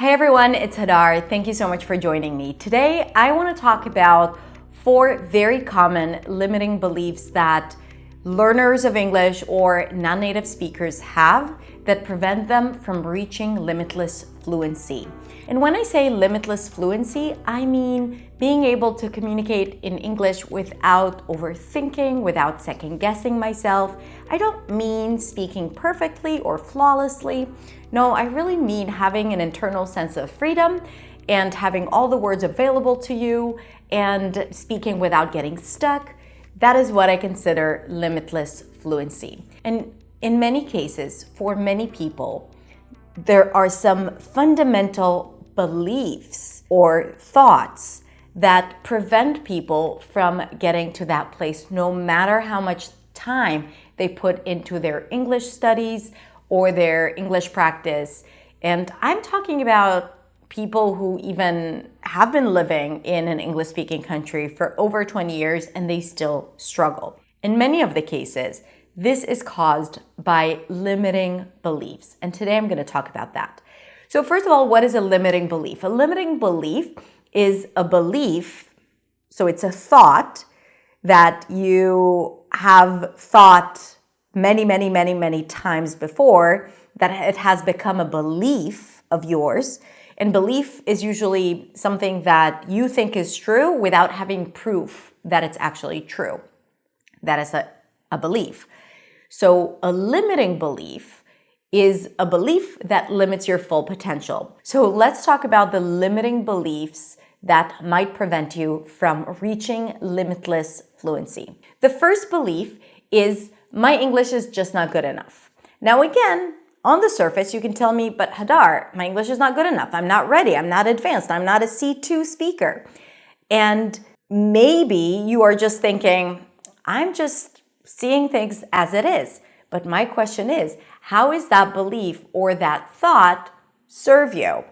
Hey everyone, it's Hadar. Thank you so much for joining me. Today, I want to talk about 4 very common limiting beliefs that learners of English or non-native speakers have that prevent them from reaching limitless fluency. And when I say limitless fluency, I mean being able to communicate in English without overthinking, without second-guessing myself. I don't mean speaking perfectly or flawlessly. No, I really mean having an internal sense of freedom and having all the words available to you and speaking without getting stuck. That is what I consider limitless fluency. And in many cases, for many people, there are some fundamental beliefs or thoughts that prevent people from getting to that place, no matter how much time they put into their English studies or their English practice. And I'm talking about people who even have been living in an English-speaking country for over 20 years and they still struggle. In many of the cases, this is caused by limiting beliefs. And today I'm going to talk about that. So first of all, what is a limiting belief? A limiting belief is a belief, so it's a thought that you have thought many times before, that it has become a belief of yours. And belief is usually something that you think is true without having proof that it's actually true. That is a belief. So a limiting belief is a belief that limits your full potential. So let's talk about the limiting beliefs that might prevent you from reaching limitless fluency. The first belief is, my English is just not good enough. Now again, on the surface, you can tell me, but Hadar, my English is not good enough. I'm not ready. I'm not advanced. I'm not a C2 speaker. And maybe you are just thinking, I'm just seeing things as it is. But my question is, how is that belief or that thought serve you?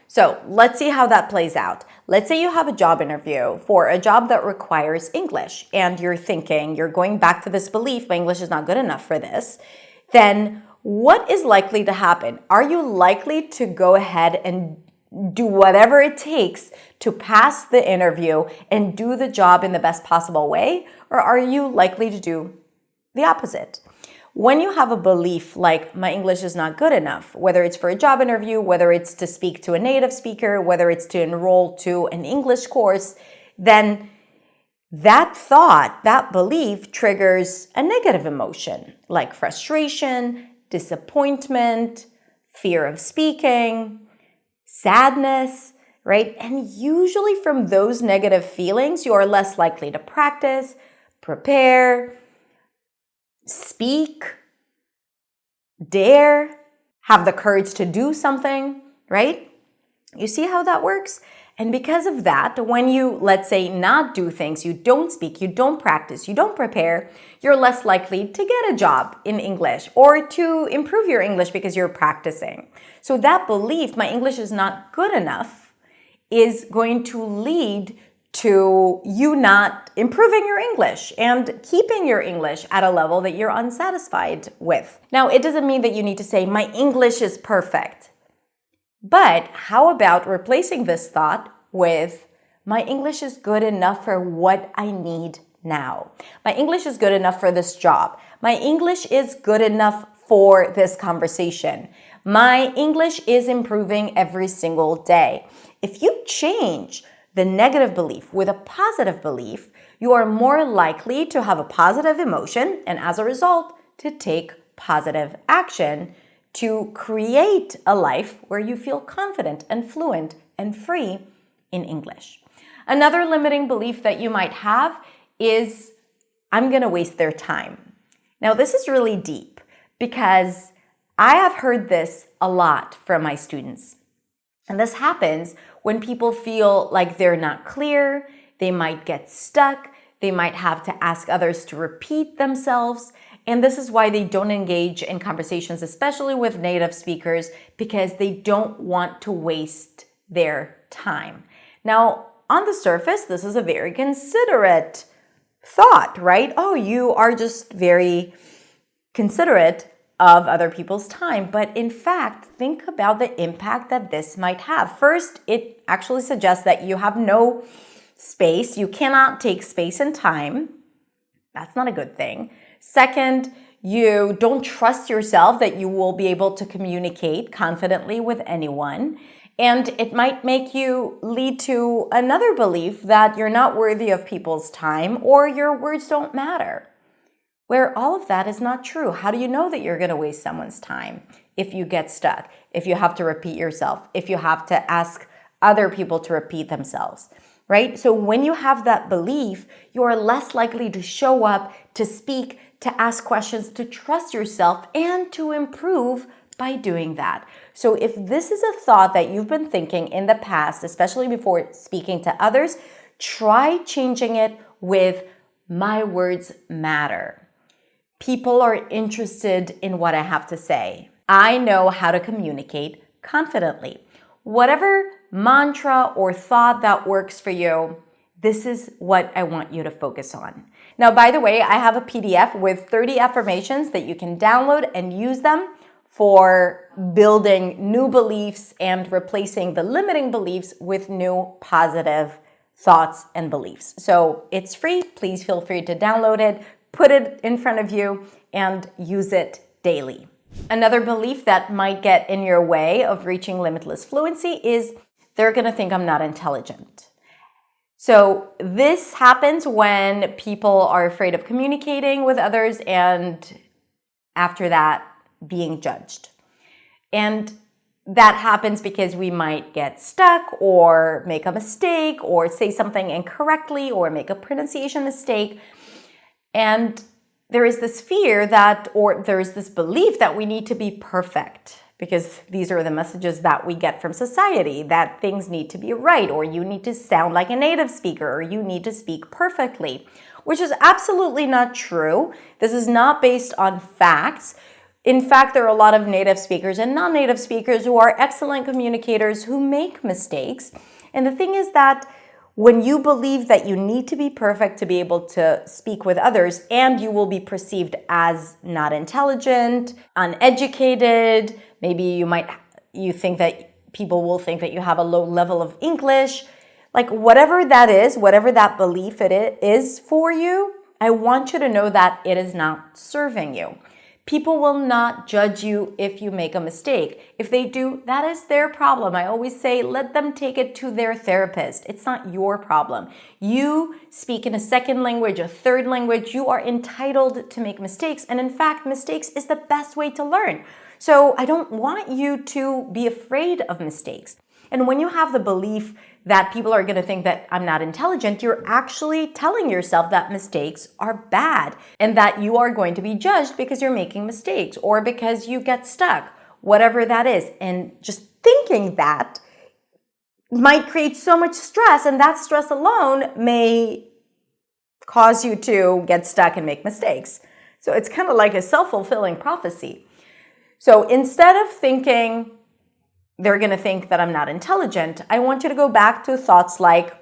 So let's see how that plays out. Let's say you have a job interview for a job that requires English and you're thinking, you're going back to this belief, my English is not good enough for this. Then what is likely to happen? Are you likely to go ahead and do whatever it takes to pass the interview and do the job in the best possible way? Or are you likely to do the opposite? When you have a belief like my English is not good enough, whether it's for a job interview, whether it's to speak to a native speaker, whether it's to enroll to an English course, then that thought, that belief triggers a negative emotion like frustration, disappointment, fear of speaking, sadness, right? And usually from those negative feelings, you are less likely to practice, prepare, speak, dare, have the courage to do something, right? You see how that works? And because of that, when you, let's say, not do things, you don't speak, you don't practice, you don't prepare, you're less likely to get a job in English or to improve your English because you're practicing. So that belief, my English is not good enough, is going to lead to you not improving your English and keeping your English at a level that you're unsatisfied with. Now, it doesn't mean that you need to say, my English is perfect. But how about replacing this thought with, my English is good enough for what I need now. My English is good enough for this job. My English is good enough for this conversation. My English is improving every single day. If you change the negative belief with a positive belief, you are more likely to have a positive emotion and as a result, to take positive action to create a life where you feel confident and fluent and free in English. Another limiting belief that you might have is, I'm going to waste their time. Now, this is really deep because I have heard this a lot from my students. And this happens when people feel like they're not clear, they might get stuck, they might have to ask others to repeat themselves. And this is why they don't engage in conversations, especially with native speakers, because they don't want to waste their time. Now, on the surface, this is a very considerate thought, right? Oh, you are just very considerate of other people's time. But in fact, think about the impact that this might have. First, it actually suggests that you have no space. You cannot take space and time. That's not a good thing. Second, you don't trust yourself that you will be able to communicate confidently with anyone. And it might make you lead to another belief that you're not worthy of people's time or your words don't matter, where all of that is not true. How do you know that you're going to waste someone's time if you get stuck, if you have to repeat yourself, if you have to ask other people to repeat themselves, right? So when you have that belief, you're less likely to show up, to speak, to ask questions, to trust yourself, and to improve by doing that. So if this is a thought that you've been thinking in the past, especially before speaking to others, try changing it with "my words matter." People are interested in what I have to say. I know how to communicate confidently. Whatever mantra or thought that works for you, this is what I want you to focus on. Now, by the way, I have a PDF with 30 affirmations that you can download and use them for building new beliefs and replacing the limiting beliefs with new positive thoughts and beliefs. So it's free. Please feel free to download it, put it in front of you, and use it daily. Another belief that might get in your way of reaching limitless fluency is they're going to think I'm not intelligent. So this happens when people are afraid of communicating with others and after that being judged. And that happens because we might get stuck or make a mistake or say something incorrectly or make a pronunciation mistake. And there is this fear that, or there is this belief that we need to be perfect, because these are the messages that we get from society, that things need to be right, or you need to sound like a native speaker, or you need to speak perfectly, which is absolutely not true. This is not based on facts. In fact, there are a lot of native speakers and non-native speakers who are excellent communicators who make mistakes. And the thing is that when you believe that you need to be perfect to be able to speak with others, and you will be perceived as not intelligent, uneducated, maybe you think that people will think that you have a low level of English, like whatever that is, whatever that belief it is for you, I want you to know that it is not serving you. People will not judge you if you make a mistake. If they do, that is their problem. I always say, let them take it to their therapist. It's not your problem. You speak in a second language, a third language. You are entitled to make mistakes. And in fact, mistakes is the best way to learn. So I don't want you to be afraid of mistakes. And when you have the belief that people are going to think that I'm not intelligent, you're actually telling yourself that mistakes are bad and that you are going to be judged because you're making mistakes or because you get stuck, whatever that is. And just thinking that might create so much stress, and that stress alone may cause you to get stuck and make mistakes. So it's kind of like a self-fulfilling prophecy. So instead of thinking they're going to think that I'm not intelligent, I want you to go back to thoughts like,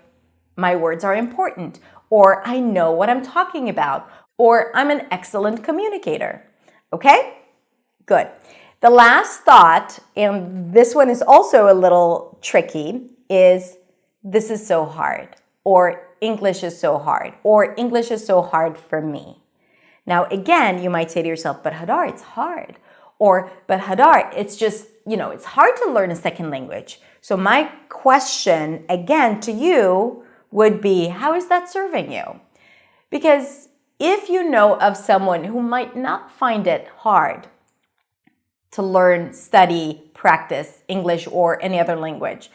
my words are important, or I know what I'm talking about, or I'm an excellent communicator. Okay? Good. The last thought, and this one is also a little tricky, is this is so hard, or English is so hard, or English is so hard for me. Now, again, you might say to yourself, but Hadar, it's hard. Or, but Hadar, it's just, it's hard to learn a second language. So my question again to you would be, how is that serving you? Because if you know of someone who might not find it hard to learn, study, practice English or any other language,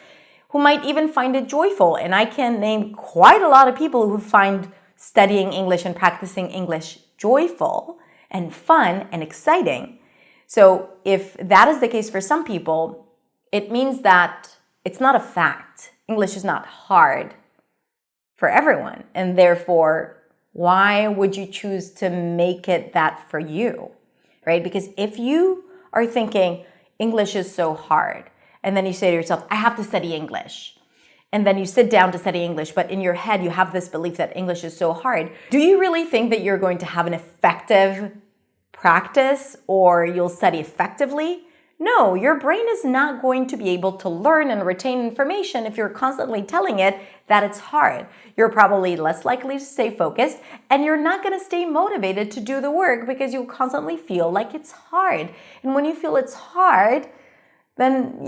who might even find it joyful, and I can name quite a lot of people who find studying English and practicing English joyful and fun and exciting. So if that is the case for some people, it means that it's not a fact. English is not hard for everyone. And therefore, why would you choose to make it that for you, right? Because if you are thinking English is so hard, and then you say to yourself, I have to study English, and then you sit down to study English, but in your head you have this belief that English is so hard, do you really think that you're going to have an effective practice or you'll study effectively. No, your brain is not going to be able to learn and retain information if you're constantly telling it that it's hard. You're probably less likely to stay focused, and you're not going to stay motivated to do the work because you constantly feel like it's hard. And when you feel it's hard, then,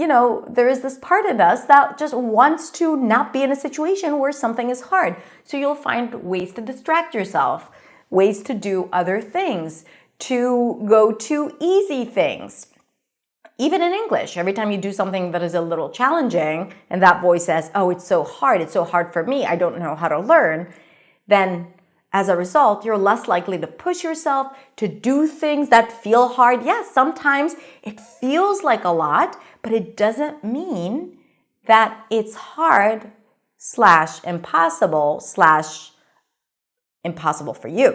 there is this part of us that just wants to not be in a situation where something is hard. So you'll find ways to distract yourself, ways to do other things, to go to easy things. Even in English, every time you do something that is a little challenging and that voice says, oh, it's so hard for me, I don't know how to learn, then as a result, you're less likely to push yourself to do things that feel hard. Yes, sometimes it feels like a lot, but it doesn't mean that it's hard / impossible for you.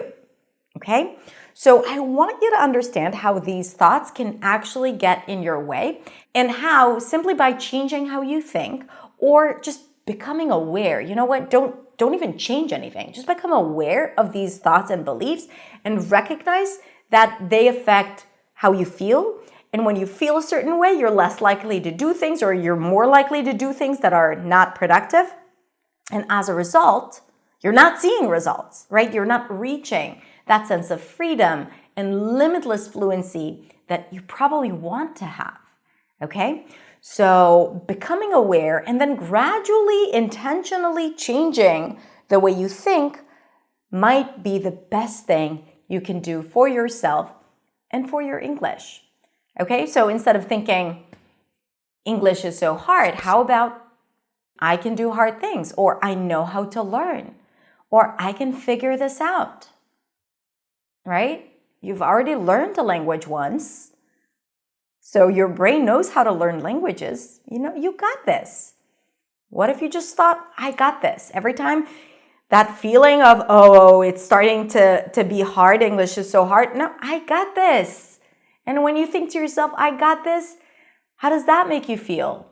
Okay? So I want you to understand how these thoughts can actually get in your way, and how simply by changing how you think or just becoming aware, don't even change anything. Just become aware of these thoughts and beliefs and recognize that they affect how you feel. And when you feel a certain way, you're less likely to do things, or you're more likely to do things that are not productive. And as a result, you're not seeing results, right? You're not reaching that sense of freedom and limitless fluency that you probably want to have, okay? So becoming aware and then gradually, intentionally changing the way you think might be the best thing you can do for yourself and for your English, okay? So instead of thinking English is so hard, how about I can do hard things, or I know how to learn, or I can figure this out, right? You've already learned a language once, so your brain knows how to learn languages. You got this. What if you just thought, I got this? Every time that feeling of, oh, it's starting to be hard, English is so hard. No, I got this. And when you think to yourself, I got this, how does that make you feel?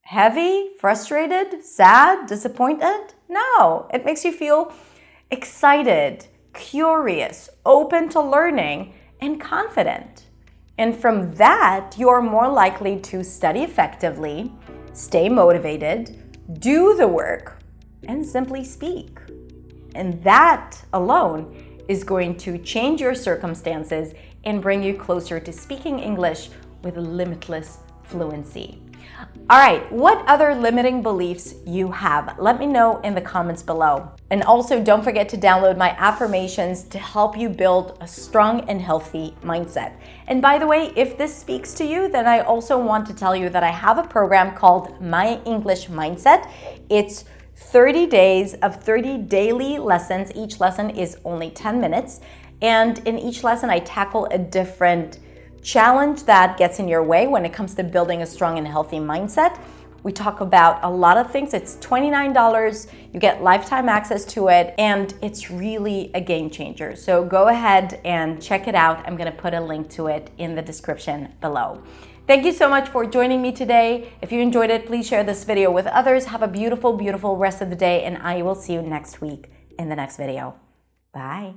Heavy, frustrated, sad, disappointed? No, it makes you feel excited, curious, open to learning, and confident. And from that, you're more likely to study effectively, stay motivated, do the work, and simply speak. And that alone is going to change your circumstances and bring you closer to speaking English with limitless fluency. All right, what other limiting beliefs you have? Let me know in the comments below. And also don't forget to download my affirmations to help you build a strong and healthy mindset. And by the way, if this speaks to you, then I also want to tell you that I have a program called My English Mindset. It's 30 days of 30 daily lessons. Each lesson is only 10 minutes. And in each lesson, I tackle a different challenge that gets in your way when it comes to building a strong and healthy mindset. We talk about a lot of things. It's $29. You get lifetime access to it, and it's really a game changer. So go ahead and check it out. I'm going to put a link to it in the description below. Thank you so much for joining me today. If you enjoyed it, please share this video with others. Have a beautiful, beautiful rest of the day, and I will see you next week in the next video. Bye.